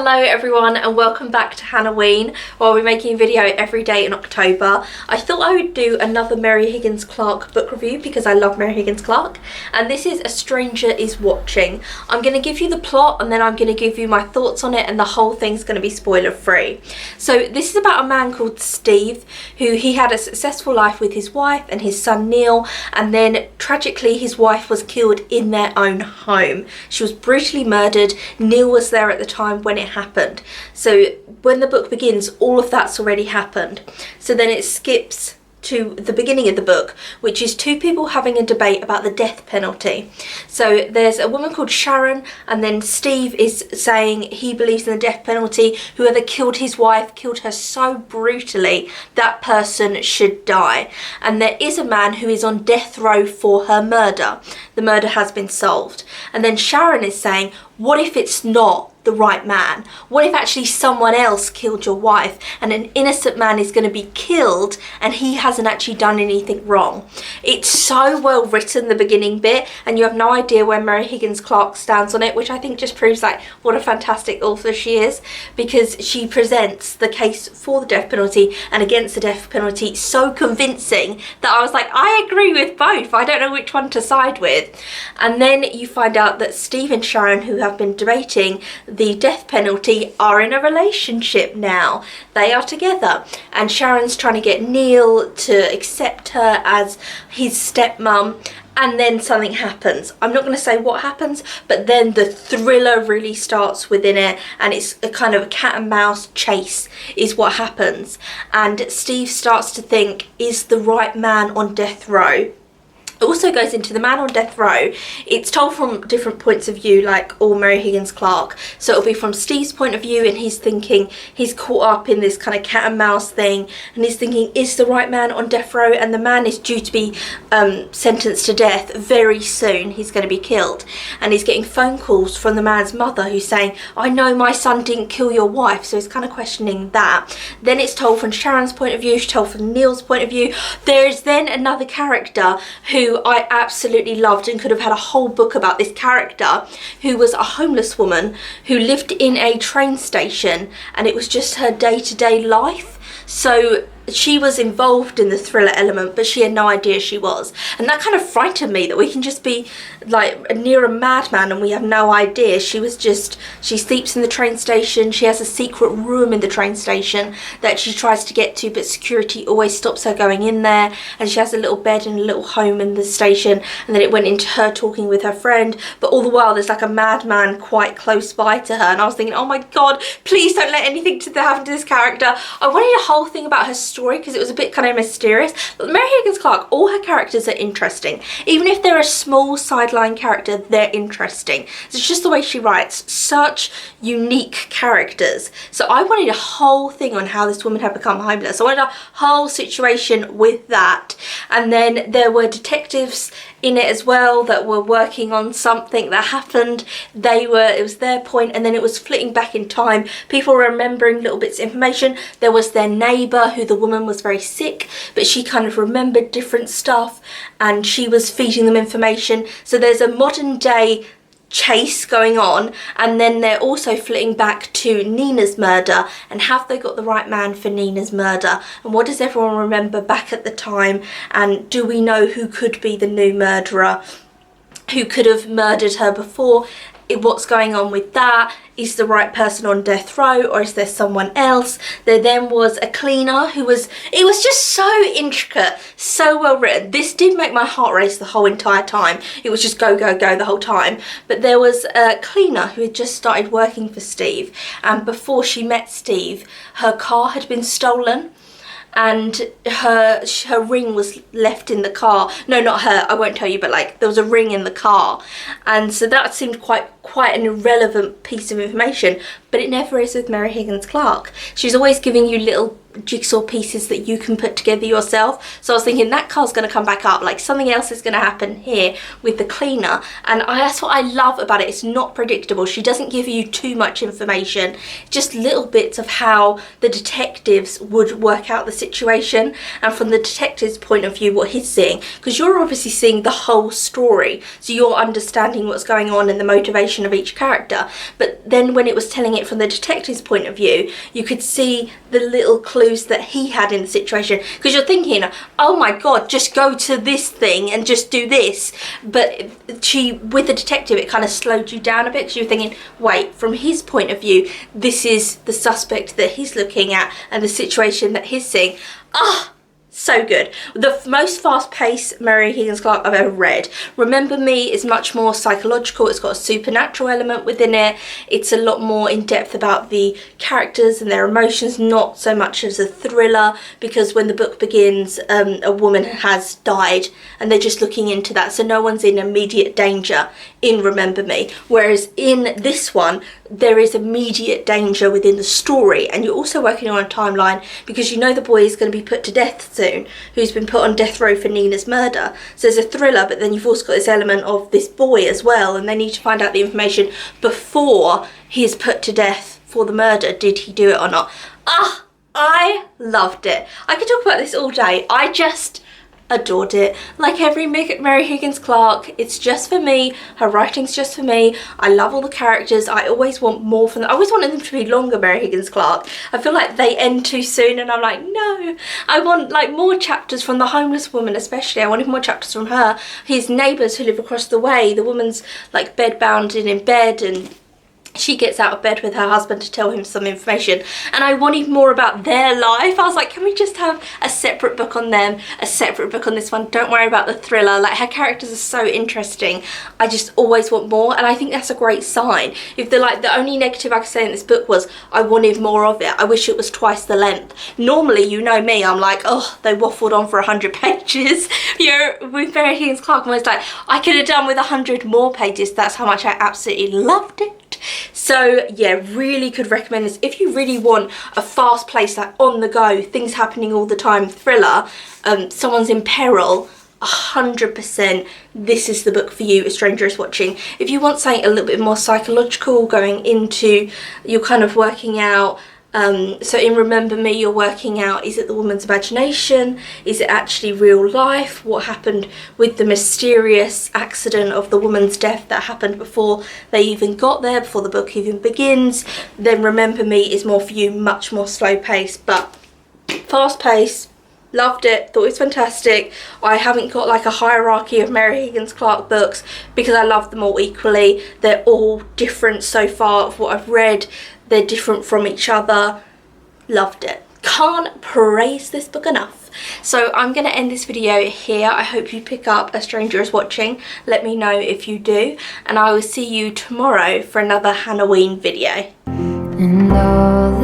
Hello everyone and welcome back to Halloween, where we're making a video every day in October. I thought I would do another Mary Higgins Clark book review because I love Mary Higgins Clark, and this is A Stranger Is Watching. I'm going to give you the plot and then I'm going to give you my thoughts on it, and the whole thing's going to be spoiler free. So this is about a man called Steve, who he had a successful life with his wife and his son Neil, and then tragically his wife was killed in their own home. She was brutally murdered. Neil was there at the time when it happened. So when the book begins, all of that's already happened. So then it skips to the beginning of the book, which is two people having a debate about the death penalty. So there's a woman called Sharon, and then Steve is saying he believes in the death penalty. Whoever killed his wife, killed her so brutally, that person should die. And there is a man who is on death row for her murder. The murder has been solved. And then Sharon is saying, what if it's not the right man? What if actually someone else killed your wife and an innocent man is going to be killed and he hasn't actually done anything wrong? It's so well written, the beginning bit, and you have no idea where Mary Higgins Clark stands on it, which I think just proves like what a fantastic author she is, because she presents the case for the death penalty and against the death penalty so convincing that I was like, I agree with both. I don't know which one to side with. And then you find out that Steve and Sharon, who have been debating the death penalty, are in a relationship now. They are together, and Sharon's trying to get Neil to accept her as his stepmom, and then something happens. I'm not going to say what happens, but then the thriller really starts within it, and it's a kind of a cat and mouse chase is what happens. And Steve starts to think, is the right man on death row? It also goes into the man on death row. It's told from different points of view, like all Mary Higgins Clark. So it'll be from Steve's point of view, and he's thinking, he's caught up in this kind of cat and mouse thing, and he's thinking, is the right man on death row? And the man is due to be sentenced to death very soon. He's going to be killed, and he's getting phone calls from the man's mother who's saying, I know my son didn't kill your wife. So he's kind of questioning that. Then it's told from Sharon's point of view, it's told from Neil's point of view. There is then another character who I absolutely loved and could have had a whole book about this character, who was a homeless woman who lived in a train station, and it was just her day-to-day life. So she was involved in the thriller element, but she had no idea she was. And that kind of frightened me, that we can just be like near a madman and we have no idea. She sleeps in the train station. She has a secret room in the train station that she tries to get to, but security always stops her going in there. And she has a little bed and a little home in the station, and then it went into her talking with her friend. But all the while there's like a madman quite close by to her, and I was thinking, oh my god, please don't let anything happen to this character. I wanted a whole thing about her story because it was a bit kind of mysterious. But Mary Higgins Clark, all her characters are interesting. Even if they're a small sideline character, they're interesting. It's just the way she writes such unique characters. So I wanted a whole thing on how this woman had become homeless. I wanted a whole situation with that. And then there were detectives in it as well that were working on something that happened. It was their point, and then it was flitting back in time. People were remembering little bits of information. There was their neighbour, who the woman was very sick, but she kind of remembered different stuff, and she was feeding them information. So there's a modern day chase going on, and then they're also flitting back to Nina's murder, and have they got the right man for Nina's murder, and what does everyone remember back at the time, and do we know who could be the new murderer, who could have murdered her before? What's going on with that? Is the right person on death row, or is there someone else? There then was a cleaner it was just so intricate, so well written. This did make my heart race the whole entire time. It was just go, go, go the whole time. But there was a cleaner who had just started working for Steve, and before she met Steve, her car had been stolen, and her ring was left in the car. No, not her, I won't tell you, but like there was a ring in the car. And so that seemed quite an irrelevant piece of information, but it never is with Mary Higgins Clark. She's always giving you little jigsaw pieces that you can put together yourself. So I was thinking that car's going to come back up, like something else is going to happen here with the cleaner, and that's what I love about it. It's not predictable. She doesn't give you too much information, just little bits of how the detectives would work out the situation, and from the detective's point of view what he's seeing, because you're obviously seeing the whole story, so you're understanding what's going on and the motivation of each character. But then when it was telling it from the detective's point of view, you could see the little clues that he had in the situation, because you're thinking, oh my god, just go to this thing and just do this. But with the detective, it kind of slowed you down a bit, because you're thinking, wait, from his point of view, this is the suspect that he's looking at and the situation that he's seeing. So good. The most fast-paced Mary Higgins Clark I've ever read. Remember Me is much more psychological. It's got a supernatural element within it. It's a lot more in depth about the characters and their emotions, not so much as a thriller, because when the book begins, a woman has died and they're just looking into that, so no one's in immediate danger in Remember Me. Whereas in this one, there is immediate danger within the story, and you're also working on a timeline, because you know the boy is going to be put to death soon, who's been put on death row for Nina's murder. So there's a thriller, but then you've also got this element of this boy as well, and they need to find out the information before he is put to death for the murder. Did he do it or not? I loved it. I could talk about this all day. I just adored it. Like every Mary Higgins Clark, it's just for me. Her writing's just for me. I love all the characters. I always want more from them. I always wanted them to be longer, Mary Higgins Clark. I feel like they end too soon, and I'm like, no. I want like more chapters from the homeless woman, especially. I wanted more chapters from her. His neighbours who live across the way. The woman's like bedbound and in bed, and she gets out of bed with her husband to tell him some information, and I wanted more about their life. I was like, can we just have a separate book on them, a separate book on this one? Don't worry about the thriller. Like, her characters are so interesting. I just always want more, and I think that's a great sign. If they're like, the only negative I could say in this book was I wanted more of it. I wish it was twice the length. Normally, you know me, I'm like, oh, they waffled on for 100 pages. You know, with Mary Higgins Clark, I'm always like, I could have done with 100 more pages. That's how much I absolutely loved it. So yeah, really could recommend this if you really want a fast paced, like on the go, things happening all the time thriller, someone's in peril. 100% this is the book for you. A Stranger is Watching. If you want something a little bit more psychological, going into, you're kind of working out, so in Remember Me, you're working out, is it the woman's imagination? Is it actually real life? What happened with the mysterious accident of the woman's death that happened before they even got there, before the book even begins? Then Remember Me is more for you, much more slow paced, but fast paced. Loved it, thought it was fantastic. I haven't got like a hierarchy of Mary Higgins Clark books, because I love them all equally. They're all different so far of what I've read. They're different from each other. Loved it. Can't praise this book enough. So I'm going to end this video here. I hope you pick up A Stranger is Watching. Let me know if you do. And I will see you tomorrow for another Halloween video. And all